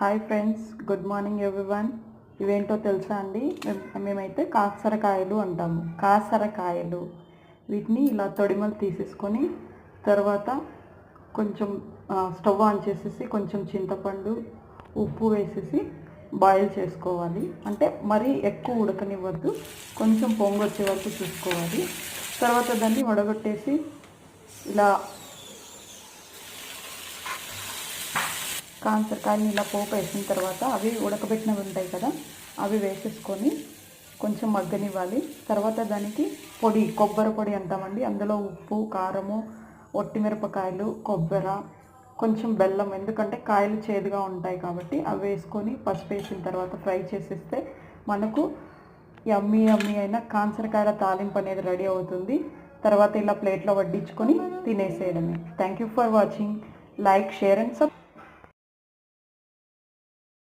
Hi friends, good morning everyone. ఇవేంటో తెలుసా అండి? మేమైతే కాసరకాయలు అంటాము. కాసరకాయలు వీటిని ఇలా తొడిమలు తీసేసుకొని తర్వాత కొంచెం స్టవ్ ఆన్ చేసేసి కొంచెం చింతపండు ఉప్పు వేసేసి బాయిల్ చేసుకోవాలి. అంటే మరీ ఎక్కువ ఉడకనివ్వద్దు, కొంచెం పొంగొచ్చే వరకు చూసుకోవాలి. తర్వాత దాన్ని వడగొట్టేసి ఇలా కాసరకాయని ఇలా పోపు వేసిన తర్వాత అవి ఉడకబెట్టినవి ఉంటాయి కదా, అవి వేసేసుకొని కొంచెం మగ్గనివ్వాలి. తర్వాత దానికి కొబ్బరి పొడి అంటామండి. అందులో ఉప్పు, కారము, ఒట్టిమిరపకాయలు, కొబ్బరి, కొంచెం బెల్లం, ఎందుకంటే కాయలు చేదుగా ఉంటాయి కాబట్టి అవి వేసుకొని పసుపు వేసిన తర్వాత ఫ్రై చేసేస్తే మనకు యమ్మీ అయిన కాసరకాయల తాలింపు అనేది రెడీ అవుతుంది. తర్వాత ఇలా ప్లేట్లో వడ్డించుకొని తినేసేయడమే. Thank you for watching. Like, share and subscribe.